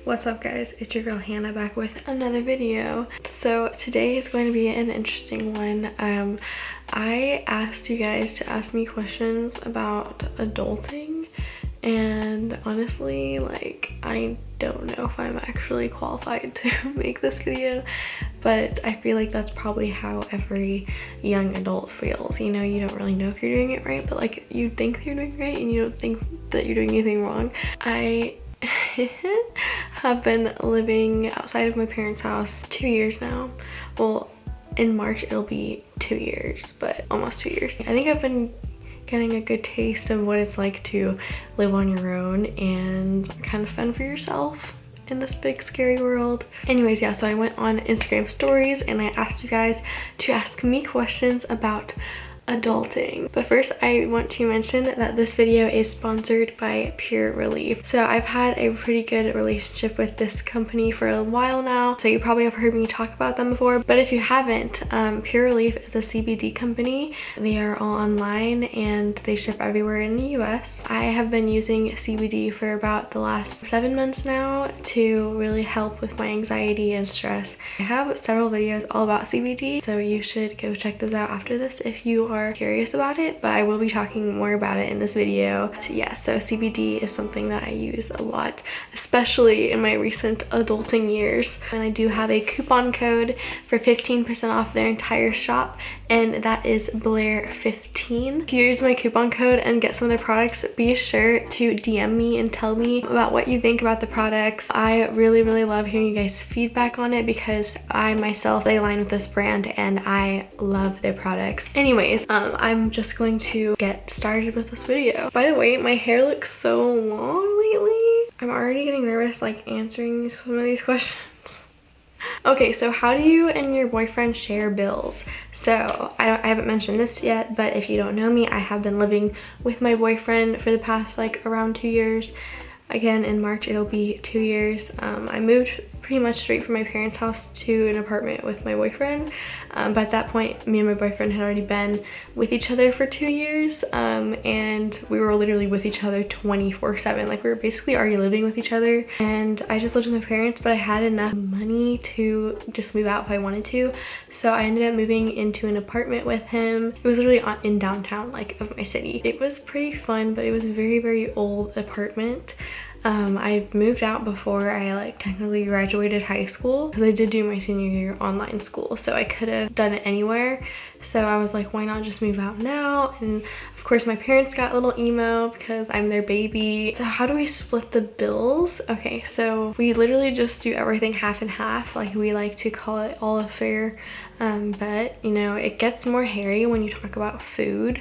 What's up guys, it's your girl Hannah back with another video. So today is going to be an interesting one. I asked you guys to ask me questions about adulting, and honestly, like, I don't know if I'm actually qualified to make this video, but I feel like that's probably how every young adult feels. You know, you don't really know if you're doing it right, but like you think you're doing right and you don't think that you're doing anything wrong. I have been living outside of my parents' house 2 years now. Well, in March it'll be 2 years, but almost 2 years. I think I've been getting a good taste of what it's like to live on your own and kind of fend for yourself in this big scary world. Anyways, yeah, so I went on Instagram stories and I asked you guys to ask me questions about adulting. But first, I want to mention that this video is sponsored by Pure Relief. So I've had a pretty good relationship with this company for a while now, so you probably have heard me talk about them before, but if you haven't, Pure Relief is a CBD company. They are all online and they ship everywhere in the US. I have been using CBD for about the last 7 months now to really help with my anxiety and stress. I have several videos all about CBD, so you should go check those out after this if you are curious about it, but I will be talking more about it in this video. So CBD is something that I use a lot, especially in my recent adulting years. And I do have a coupon code for 15% off their entire shop, and that is Blair 15. If you use my coupon code and get some of their products, be sure to DM me and tell me about what you think about the products. I really love hearing you guys' feedback on it because I myself, they align with this brand and I love their products. Anyways, I'm just going to get started with this video. By the way, my hair looks so long lately. I'm already getting nervous like answering some of these questions. Okay, so how do you and your boyfriend share bills? So I haven't mentioned this yet, but if you don't know me, I have been living with my boyfriend for the past like around 2 years. Again, in March it'll be 2 years. I moved pretty much straight from my parents' house to an apartment with my boyfriend, but at that point me and my boyfriend had already been with each other for 2 years, and we were literally with each other 24/7. Like, we were basically already living with each other, and I just lived with my parents, but I had enough money to just move out if I wanted to, so I ended up moving into an apartment with him. It was literally in downtown, like, of my city. It was pretty fun, but it was a very old apartment. I moved out before I like technically graduated high school because I did do my senior year online school, so I could have done it anywhere. So I was like, why not just move out now? And of course my parents got a little emo because I'm their baby. So how do we split the bills? Okay, so we literally just do everything half and half. Like, we like to call it all affair, but you know, it gets more hairy when you talk about food,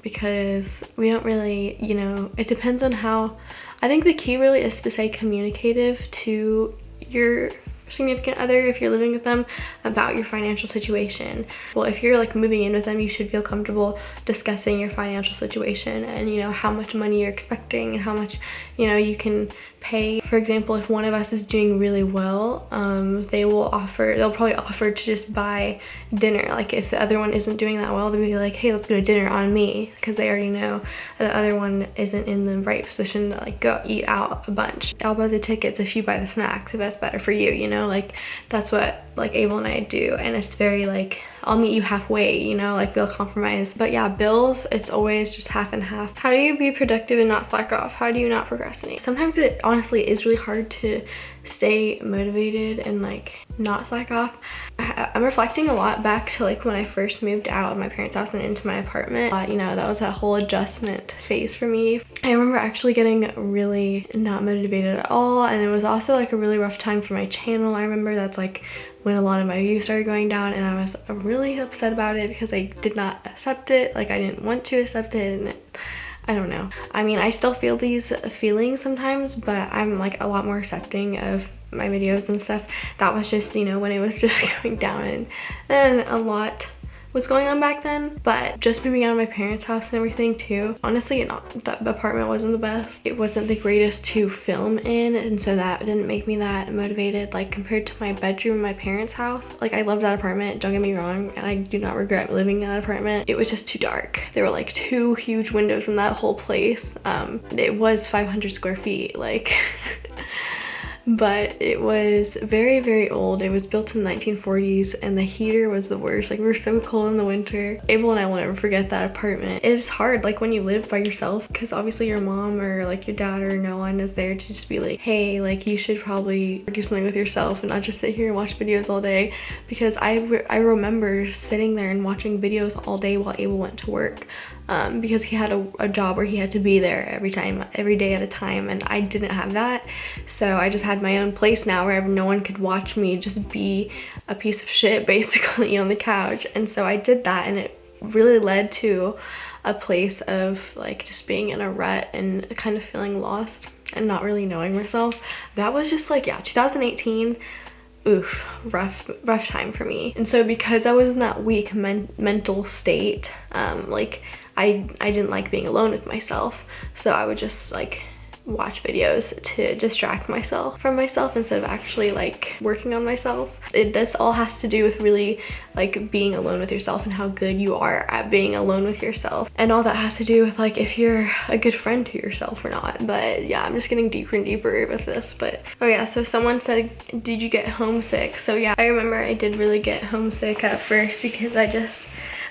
because we don't really, you know, it depends on how. I think the key really is to stay communicative to your significant other if you're living with them about your financial situation. Well, if you're like moving in with them, you should feel comfortable discussing your financial situation and, you know, how much money you're expecting and how much, you know, you can pay. For example, if one of us is doing really well, they'll probably offer to just buy dinner. Like, if the other one isn't doing that well, they'll be like, hey, let's go to dinner on me, because they already know the other one isn't in the right position to like go eat out a bunch. I'll buy the tickets if you buy the snacks, if that's better for you, you know, like that's what like Abel and I do, and it's very like, I'll meet you halfway, you know, like we'll compromise. But yeah, bills, it's always just half and half. How do you be productive and not slack off? How do you not procrastinate? Sometimes it honestly is really hard to stay motivated and like not slack off. I'm reflecting a lot back to like when I first moved out of my parents' house and into my apartment. You know, that was that whole adjustment phase for me. I remember actually getting really not motivated at all, and it was also like a really rough time for my channel. I remember that's like when a lot of my views started going down, and I was really upset about it because I did not accept it. Like, I didn't want to accept it, and I don't know. I mean, I still feel these feelings sometimes, but I'm like a lot more accepting of my videos and stuff. That was just, you know, when it was just going down, and a lot was going on back then. But just moving out of my parents' house and everything too, honestly, that apartment wasn't the best. It wasn't the greatest to film in, and so that didn't make me that motivated. Like, compared to my bedroom in my parents' house, like, I loved that apartment, don't get me wrong, and I do not regret living in that apartment. It was just too dark. There were like 2 huge windows in that whole place. It was 500 square feet, like but it was very, very old. It was built in the 1940s and the heater was the worst. Like we were so cold in the winter. Abel and I will never forget that apartment. It is hard like when you live by yourself, because obviously your mom or like your dad or no one is there to just be like, hey, like you should probably do something with yourself and not just sit here and watch videos all day. Because I remember sitting there and watching videos all day while Abel went to work, because he had a job where he had to be there every day at a time, and I didn't have that. So I just had my own place now where no one could watch me just be a piece of shit basically on the couch. And so I did that, and it really led to a place of like just being in a rut and kind of feeling lost and not really knowing myself. That was just like, yeah, 2018. Oof, rough time for me. And so because I was in that weak mental state, like I didn't like being alone with myself, so I would just like watch videos to distract myself from myself instead of actually like working on myself. This all has to do with really like being alone with yourself and how good you are at being alone with yourself, and all that has to do with like if you're a good friend to yourself or not. But yeah, I'm just getting deeper and deeper with this. But oh yeah, so someone said, did you get homesick? So yeah, I remember I did really get homesick at first because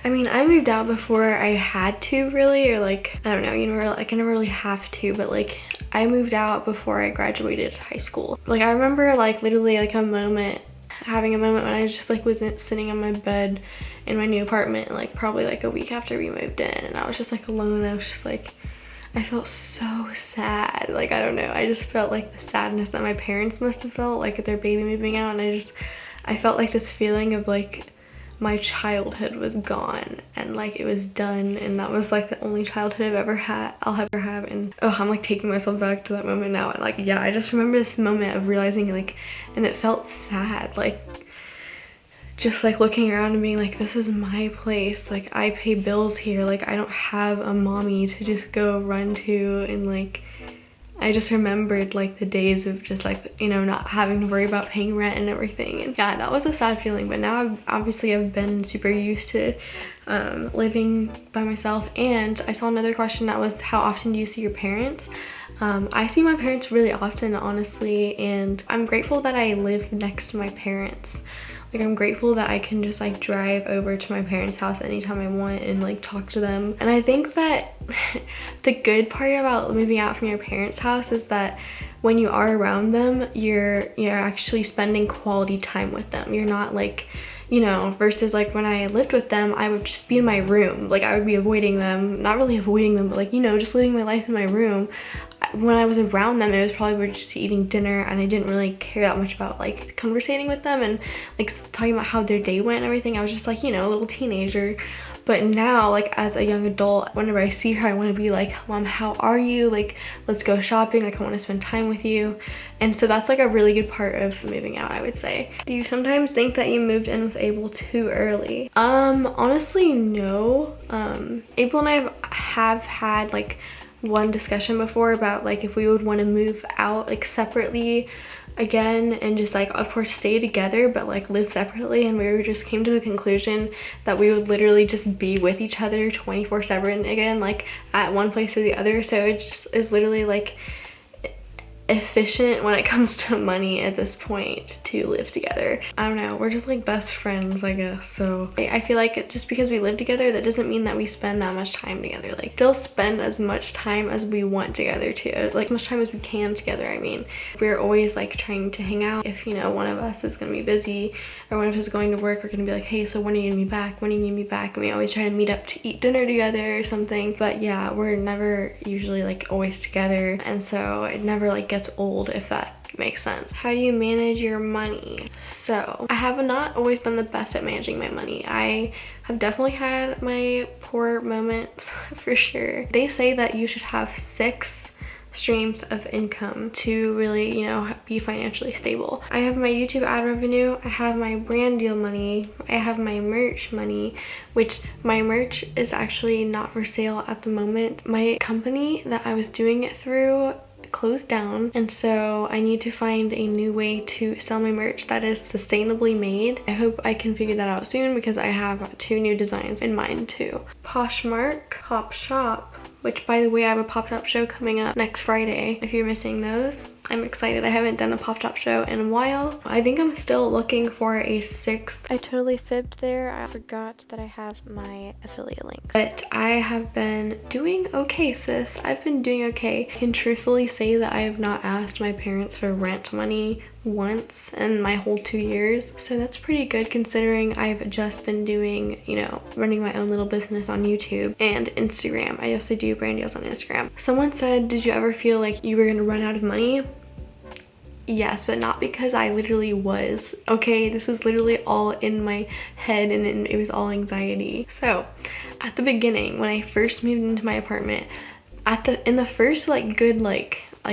I mean, I moved out before I had to really, or like, I don't know, you know, like I never really have to, but like I moved out before I graduated high school. Like I remember like literally like having a moment when I just like was sitting on my bed in my new apartment, like probably like a week after we moved in, and I was just like alone. I was just like, I felt so sad. Like, I don't know, I just felt like the sadness that my parents must have felt like at their baby moving out, and I felt like this feeling of like my childhood was gone and like it was done, and that was like the only childhood I'll ever have. And oh, I'm like taking myself back to that moment now, and like yeah, I just remember this moment of realizing like, and it felt sad, like just like looking around and being like, this is my place, like I pay bills here, like I don't have a mommy to just go run to. And like I just remembered like the days of just like, you know, not having to worry about paying rent and everything. And yeah, that was a sad feeling. But now I've been super used to living by myself. And I saw another question that was, how often do you see your parents? I see my parents really often, honestly, and I'm grateful that I live next to my parents. Like I'm grateful that I can just like drive over to my parents' house anytime I want and like talk to them. And I think that the good part about moving out from your parents' house is that when you are around them, you're actually spending quality time with them. You're not like, you know, versus like when I lived with them, I would just be in my room. Like I would be avoiding them, not really avoiding them, but like, you know, just living my life in my room. When I was around them, it was probably we're just eating dinner, and I didn't really care that much about like conversating with them and like talking about how their day went and everything. I was just like, you know, a little teenager. But now, like as a young adult, whenever I see her, I want to be like, Mom, how are you? Like, let's go shopping. Like, I want to spend time with you. And so that's like a really good part of moving out, I would say. Do you sometimes think that you moved in with Abel too early? Honestly, no. Abel and I have had like one discussion before about like if we would want to move out like separately again and just like of course stay together but like live separately, and we just came to the conclusion that we would literally just be with each other 24/7 again, like at one place or the other. So it just is literally like efficient when it comes to money at this point to live together. I don't know, we're just like best friends, I guess. So I feel like just because we live together, that doesn't mean that we spend that much time together. Like still spend as much time as we want together too, like as much time as we can together. I mean, we're always like trying to hang out. If you know one of us is gonna be busy or one of us is going to work, we're gonna be like, hey, so when are you gonna be back? When are you gonna be back? And we always try to meet up to eat dinner together or something. But yeah, we're never usually like always together, and so it never like gets old, if that makes sense. How do you manage your money? So I have not always been the best at managing my money. I have definitely had my poor moments for sure. They say that you should have 6 streams of income to really, you know, be financially stable. I have my YouTube ad revenue, I have my brand deal money, I have my merch money, which my merch is actually not for sale at the moment. My company that I was doing it through closed down, and so I need to find a new way to sell my merch that is sustainably made. I hope I can figure that out soon because I have 2 new designs in mind too. Poshmark, Pop Shop, which by the way, I have a pop-up show coming up next Friday if you're missing those. I'm excited. I haven't done a pop top show in a while. I think I'm still looking for a 6th. I totally fibbed there. I forgot that I have my affiliate links. But I have been doing okay, sis. I've been doing okay. I can truthfully say that I have not asked my parents for rent money once in my whole 2 years, so that's pretty good considering I've just been doing, you know, running my own little business on YouTube and Instagram. I also do brand deals on Instagram. Someone said, did you ever feel like you were gonna run out of money? Yes, but not because I literally was. Okay, this was literally all in my head, and it was all anxiety. So at the beginning, when I first moved into my apartment, in the first good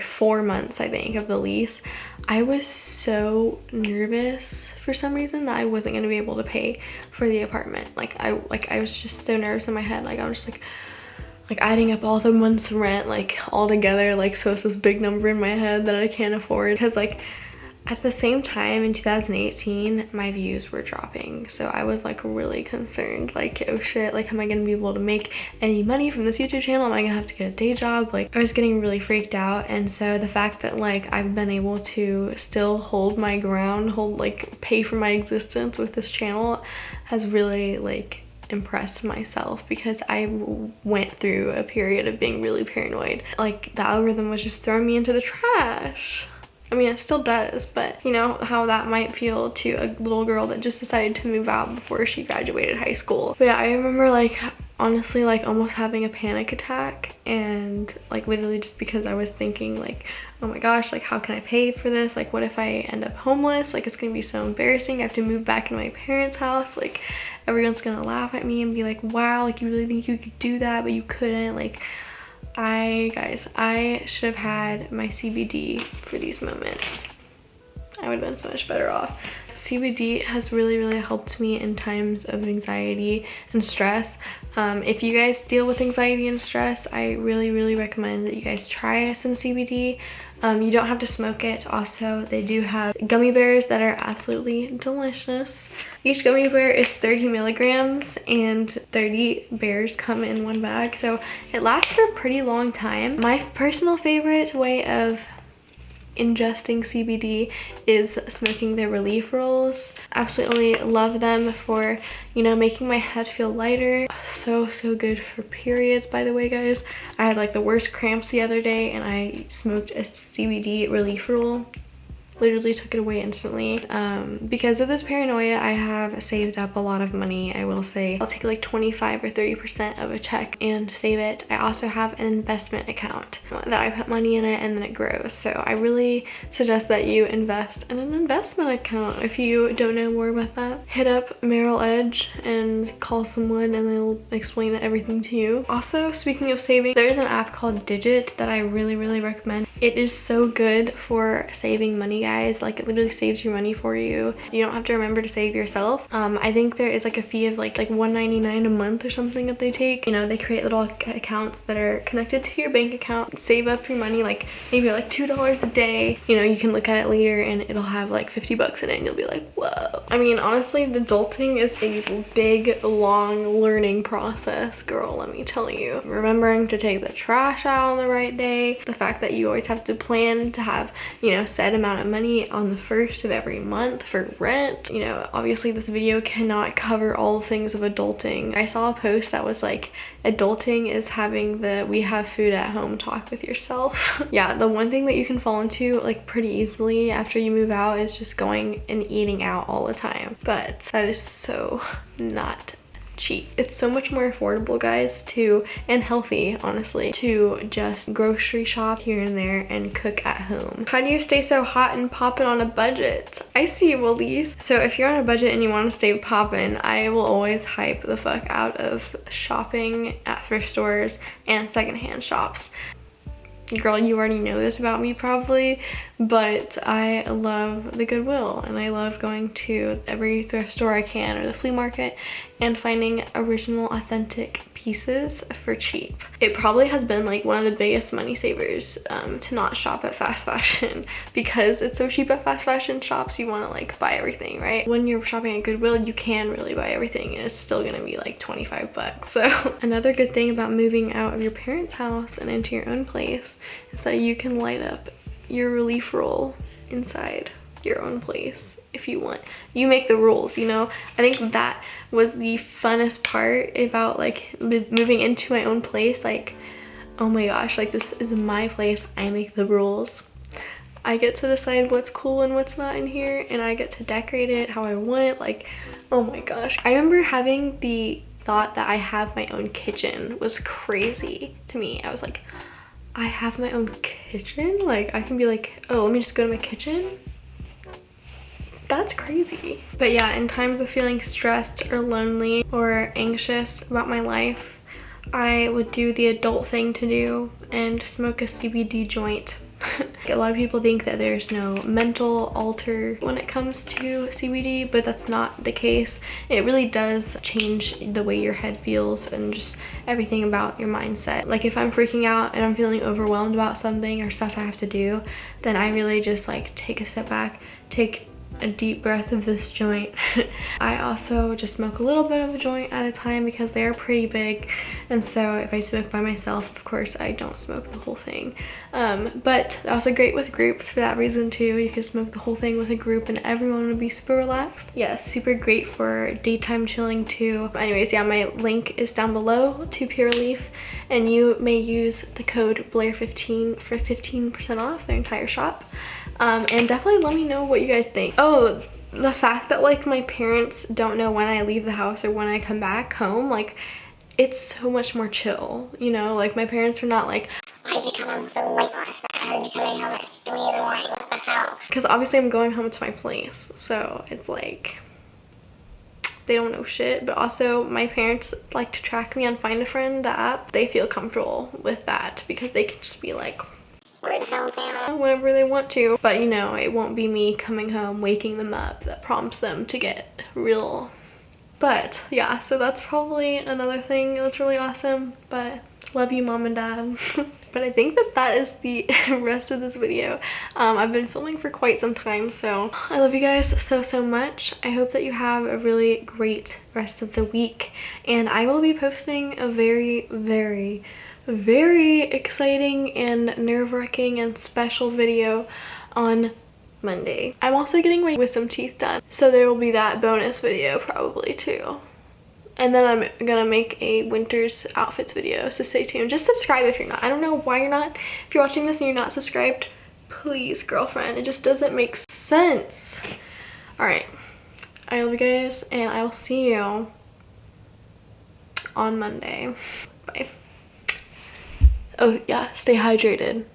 4 months, I think, of the lease, I was so nervous for some reason that I wasn't going to be able to pay for the apartment. I was just so nervous in my head. I was just adding up all the months rent all together, so it's this big number in my head that I can't afford, because at the same time in 2018 my views were dropping, so I was really concerned, oh shit, am I gonna be able to make any money from this YouTube channel? Am I gonna have to get a day job? I was getting really freaked out. And so the fact that I've been able to still hold my ground, pay for my existence with this channel has really impressed myself, because I went through a period of being really paranoid. The algorithm was just throwing me into the trash. I mean, it still does, but you know how that might feel to a little girl that just decided to move out before she graduated high school. But yeah, I remember honestly almost having a panic attack, and literally just because I was thinking oh my gosh, how can I pay for this? What if I end up homeless? It's gonna be so embarrassing. I have to move back into my parents' house. Everyone's gonna laugh at me and be wow, you really think you could do that, but you couldn't. I should have had my CBD for these moments. I would have been so much better off. CBD has really helped me in times of anxiety and stress. If you guys deal with anxiety and stress, I really recommend that you guys try some CBD. You don't have to smoke it. Also, they do have gummy bears that are absolutely delicious. Each gummy bear is 30 milligrams, and 30 bears come in one bag, so it lasts for a pretty long time. My personal favorite way of ingesting CBD is smoking the relief rolls. Absolutely love them for, you know, making my head feel lighter. So good for periods, by the way, guys. I had the worst cramps the other day, and I smoked a CBD relief roll. Literally took it away instantly. Because of this paranoia, I have saved up a lot of money. I will say I'll take 25 or 30% of a check and save it. I also have an investment account that I put money in it, and then it grows. So I really suggest that you invest in an investment account. If you don't know more about that, hit up Merrill Edge and call someone, and they'll explain everything to you. Also, speaking of saving, there's an app called Digit that I really recommend. It is so good for saving money, guys. It literally saves your money for you. You don't have to remember to save yourself. I think there is a fee of $1.99 a month or something that they take. You know, they create little accounts that are connected to your bank account. Save up your money, maybe $2 a day. You know, you can look at it later and it'll have $50 in it, and you'll be whoa. I mean, honestly, adulting is a big, long learning process, girl, let me tell you. Remembering to take the trash out on the right day, the fact that you always have to plan to have, you know, set amount of money on the 1st of every month for rent. You know, obviously this video cannot cover all the things of adulting. I saw a post that was adulting is having the we have food at home talk with yourself. Yeah, the one thing that you can fall into pretty easily after you move out is just going and eating out all the time. But that is so not cheap. It's so much more affordable, guys, and healthy, honestly, to just grocery shop here and there and cook at home. How do you stay so hot and poppin' on a budget? I see you, Elise. So if you're on a budget and you want to stay poppin', I will always hype the fuck out of shopping at thrift stores and secondhand shops. Girl, you already know this about me probably, but I love the Goodwill, and I love going to every thrift store I can, or the flea market, and finding original, authentic pieces for cheap. It probably has been one of the biggest money savers to not shop at fast fashion, because it's so cheap at fast fashion shops. You want to buy everything, right? When you're shopping at Goodwill, you can really buy everything, and it's still gonna be $25. So another good thing about moving out of your parents' house and into your own place is that you can light up your relief roll inside your own place if you want. You make the rules, you know? I think that was the funnest part about like moving into my own place. Like, oh my gosh, like this is my place. I make the rules. I get to decide what's cool and what's not in here, and I get to decorate it how I want. Like, oh my gosh. I remember having the thought that I have my own kitchen was crazy to me. I was like, I have my own kitchen? Like, I can be like, oh, let me just go to my kitchen? That's crazy. But yeah, in times of feeling stressed or lonely or anxious about my life, I would do the adult thing to do and smoke a CBD joint. A lot of people think that there's no mental alter when it comes to CBD, but that's not the case. It really does change the way your head feels and just everything about your mindset. Like if I'm freaking out and I'm feeling overwhelmed about something or stuff I have to do, then I really just like take a step back, take a deep breath of this joint. I also just smoke a little bit of a joint at a time because they're pretty big, and so if I smoke by myself, of course I don't smoke the whole thing. But also great with groups for that reason too. You can smoke the whole thing with a group and everyone would be super relaxed. Yes, super great for daytime chilling too. Anyways, yeah, my link is down below to Pure Leaf, and you may use the code Blair15 for 15% off their entire shop. And definitely let me know what you guys think. Oh, the fact that like my parents don't know when I leave the house or when I come back home, like it's so much more chill, you know? Like my parents are not like, why'd you come home so late last night? I heard you coming home at 3 in the morning, what the hell? Because obviously I'm going home to my place, so it's like they don't know shit. But also my parents like to track me on Find a Friend, the app. They feel comfortable with that because they can just be like, where the hell's Hannah? Whenever they want to. But you know, it won't be me coming home waking them up that prompts them to get real. But yeah, so that's probably another thing that's really awesome. But love you, mom and dad. But I think that that is the rest of this video. I've been filming for quite some time, so I love you guys so much. I hope that you have a really great rest of the week, and I will be posting a very exciting and nerve-wracking and special video on Monday. I'm also getting my wisdom teeth done, so there will be that bonus video probably too. And then I'm gonna make a winter's outfits video, so stay tuned. Just subscribe if you're not. I don't know why you're not. If you're watching this and you're not subscribed, please, girlfriend. It just doesn't make sense. All right, I love you guys, and I will see you on Monday. Bye. Oh yeah, stay hydrated.